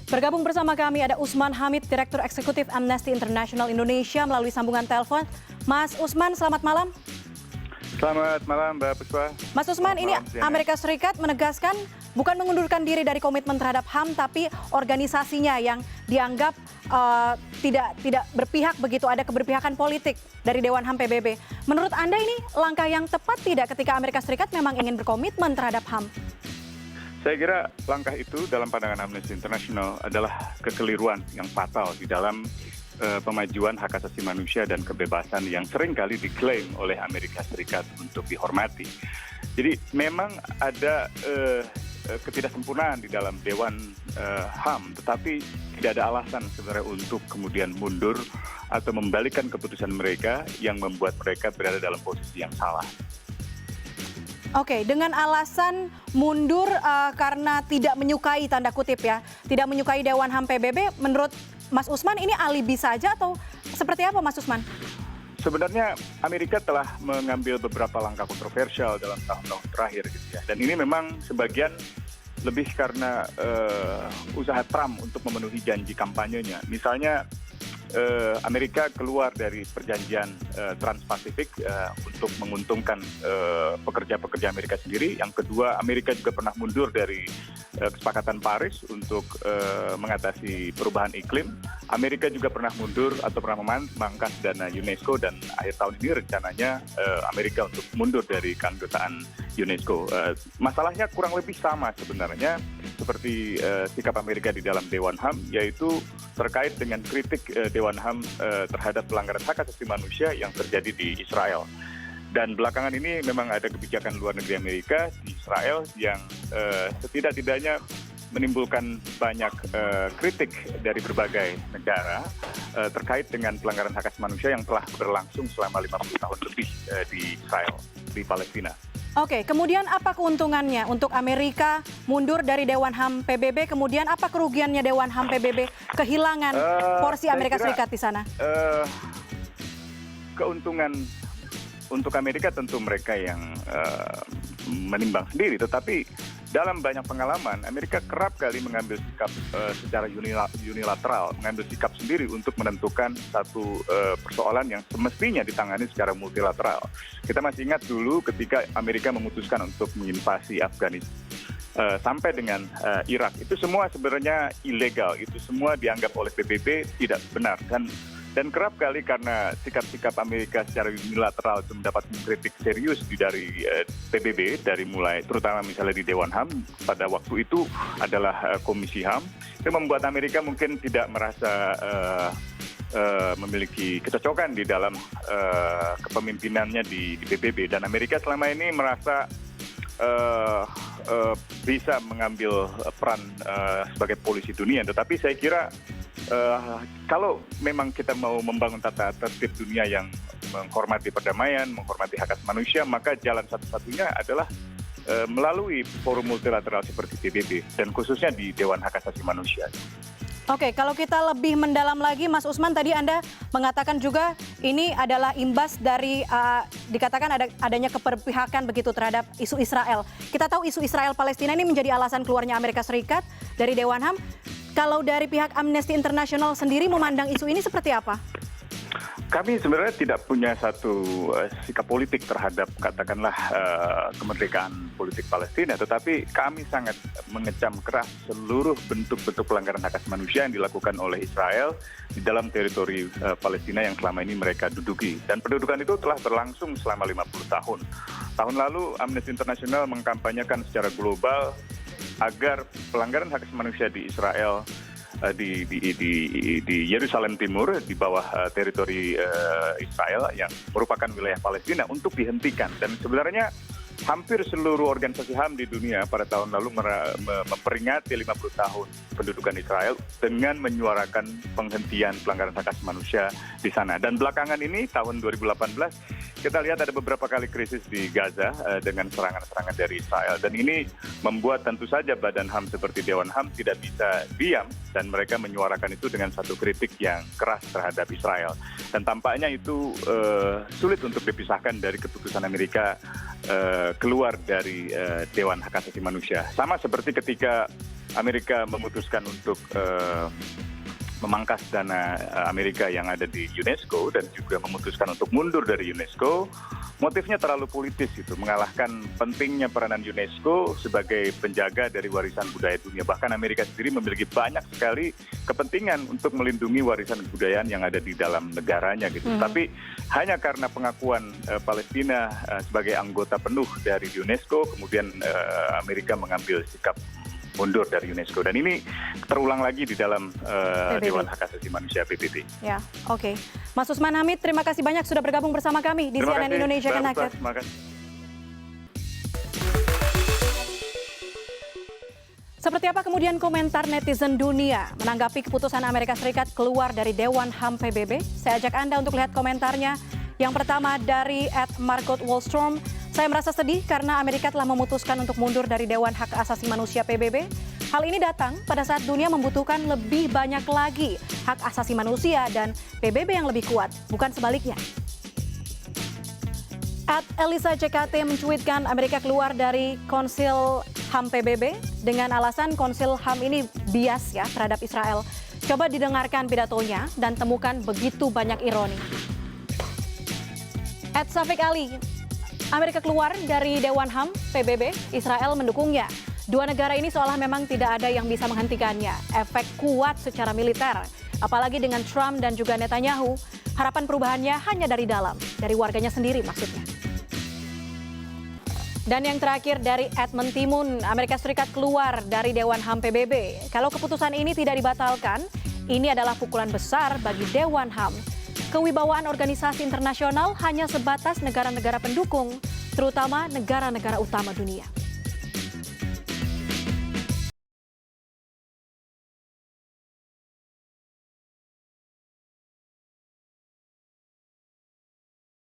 Bergabung bersama kami ada Usman Hamid, Direktur Eksekutif Amnesty International Indonesia melalui sambungan telepon. Mas Usman, selamat malam. Selamat malam, Mbak Puspa. Mas Usman, ini Amerika Serikat menegaskan bukan mengundurkan diri dari komitmen terhadap HAM, tapi organisasinya yang dianggap tidak berpihak begitu, ada keberpihakan politik dari Dewan HAM PBB. Menurut Anda ini langkah yang tepat tidak ketika Amerika Serikat memang ingin berkomitmen terhadap HAM? Saya kira langkah itu dalam pandangan Amnesty International adalah kekeliruan yang fatal di dalam pemajuan hak asasi manusia dan kebebasan yang seringkali diklaim oleh Amerika Serikat untuk dihormati. Jadi memang ada ketidaksempurnaan di dalam Dewan HAM, tetapi tidak ada alasan sebenarnya untuk kemudian mundur atau membalikkan keputusan mereka yang membuat mereka berada dalam posisi yang salah. Oke, dengan alasan mundur karena tidak menyukai, tanda kutip ya, tidak menyukai Dewan HAM PBB, menurut Mas Usman ini alibi saja atau seperti apa Mas Usman? Sebenarnya Amerika telah mengambil beberapa langkah kontroversial dalam tahun-tahun terakhir gitu ya. Dan ini memang sebagian lebih karena usaha Trump untuk memenuhi janji kampanyenya. Misalnya Amerika keluar dari perjanjian Trans-Pasifik untuk menguntungkan pekerja-pekerja Amerika sendiri. Yang kedua, Amerika juga pernah mundur dari kesepakatan Paris untuk mengatasi perubahan iklim. Amerika juga pernah mundur atau pernah memangkas dana UNESCO, dan akhir tahun ini rencananya Amerika untuk mundur dari keanggotaan UNESCO. Masalahnya kurang lebih sama sebenarnya seperti sikap Amerika di dalam Dewan HAM, yaitu terkait dengan kritik Dewan HAM terhadap pelanggaran hak asasi manusia yang terjadi di Israel. Dan belakangan ini memang ada kebijakan luar negeri Amerika di Israel yang setidak-tidaknya menimbulkan banyak kritik dari berbagai negara terkait dengan pelanggaran hak asasi manusia yang telah berlangsung selama 50 tahun lebih di Israel, di Palestina. Oke, kemudian apa keuntungannya untuk Amerika mundur dari Dewan HAM PBB, kemudian apa kerugiannya Dewan HAM PBB kehilangan porsi Amerika Serikat di sana? Keuntungan untuk Amerika tentu mereka yang menimbang sendiri, tetapi dalam banyak pengalaman Amerika kerap kali mengambil sikap secara unilateral, mengambil sikap sendiri untuk menentukan satu persoalan yang semestinya ditangani secara multilateral. Kita masih ingat dulu ketika Amerika memutuskan untuk menginvasi Afghanistan sampai dengan Irak, itu semua sebenarnya ilegal, itu semua dianggap oleh PBB tidak benar. Dan kerap kali karena sikap-sikap Amerika secara unilateral itu mendapat kritik serius dari PBB, dari mulai terutama misalnya di Dewan HAM pada waktu itu adalah Komisi HAM, itu membuat Amerika mungkin tidak merasa memiliki kecocokan di dalam kepemimpinannya di PBB, dan Amerika selama ini merasa bisa mengambil peran sebagai polisi dunia. Tetapi saya kira kalau memang kita mau membangun tata tertib dunia yang menghormati perdamaian, menghormati hak asasi manusia, maka jalan satu-satunya adalah melalui forum multilateral seperti PBB dan khususnya di Dewan Hak Asasi Manusia. Oke, kalau kita lebih mendalam lagi, Mas Usman, tadi Anda mengatakan juga ini adalah imbas dari dikatakan adanya keberpihakan begitu terhadap isu Israel. Kita tahu isu Israel-Palestina ini menjadi alasan keluarnya Amerika Serikat dari Dewan HAM. Kalau dari pihak Amnesty International sendiri memandang isu ini seperti apa? Kami sebenarnya tidak punya satu sikap politik terhadap katakanlah kemerdekaan politik Palestina, tetapi kami sangat mengecam keras seluruh bentuk-bentuk pelanggaran hak asasi manusia yang dilakukan oleh Israel di dalam teritori Palestina yang selama ini mereka duduki. Dan pendudukan itu telah berlangsung selama 50 tahun. Tahun lalu Amnesty International mengkampanyekan secara global agar pelanggaran hak asasi manusia di Israel di Yerusalem Timur di bawah teritori Israel yang merupakan wilayah Palestina untuk dihentikan. Dan sebenarnya hampir seluruh organisasi HAM di dunia pada tahun lalu memperingati 50 tahun pendudukan Israel dengan menyuarakan penghentian pelanggaran hak asasi manusia di sana. Dan belakangan ini tahun 2018 kita lihat ada beberapa kali krisis di Gaza dengan serangan-serangan dari Israel, dan ini membuat tentu saja badan HAM seperti Dewan HAM tidak bisa diam, dan mereka menyuarakan itu dengan satu kritik yang keras terhadap Israel. Dan tampaknya itu sulit untuk dipisahkan dari keputusan Amerika keluar dari Dewan Hak Asasi Manusia. Sama seperti ketika Amerika memutuskan untuk memangkas dana Amerika yang ada di UNESCO dan juga memutuskan untuk mundur dari UNESCO, motifnya terlalu politis itu, mengalahkan pentingnya peranan UNESCO sebagai penjaga dari warisan budaya dunia. Bahkan Amerika sendiri memiliki banyak sekali kepentingan untuk melindungi warisan kebudayaan yang ada di dalam negaranya gitu. Tapi hanya karena pengakuan Palestina sebagai anggota penuh dari UNESCO, kemudian Amerika mengambil sikap mundur dari UNESCO, dan ini terulang lagi di dalam Dewan Hak Asasi Manusia PBB. Ya, oke. Mas Usman Hamid, terima kasih banyak sudah bergabung bersama kami di CNN Indonesia Connected. Terima kasih. Seperti apa kemudian komentar netizen dunia menanggapi keputusan Amerika Serikat keluar dari Dewan HAM PBB? Saya ajak Anda untuk lihat komentarnya. Yang pertama dari @margot_wallstrom. Saya merasa sedih karena Amerika telah memutuskan untuk mundur dari Dewan Hak Asasi Manusia PBB. Hal ini datang pada saat dunia membutuhkan lebih banyak lagi hak asasi manusia dan PBB yang lebih kuat, bukan sebaliknya. @Elisa CKT mencuitkan Amerika keluar dari Konsil HAM PBB dengan alasan Konsil HAM ini bias ya terhadap Israel. Coba didengarkan pidatonya dan temukan begitu banyak ironi. @Safik Ali, Amerika keluar dari Dewan HAM PBB, Israel mendukungnya. Dua negara ini seolah memang tidak ada yang bisa menghentikannya. Efek kuat secara militer, apalagi dengan Trump dan juga Netanyahu, harapan perubahannya hanya dari dalam, dari warganya sendiri maksudnya. Dan yang terakhir dari Edmund Timun, Amerika Serikat keluar dari Dewan HAM PBB. Kalau keputusan ini tidak dibatalkan, ini adalah pukulan besar bagi Dewan HAM. Kewibawaan organisasi internasional hanya sebatas negara-negara pendukung, terutama negara-negara utama dunia.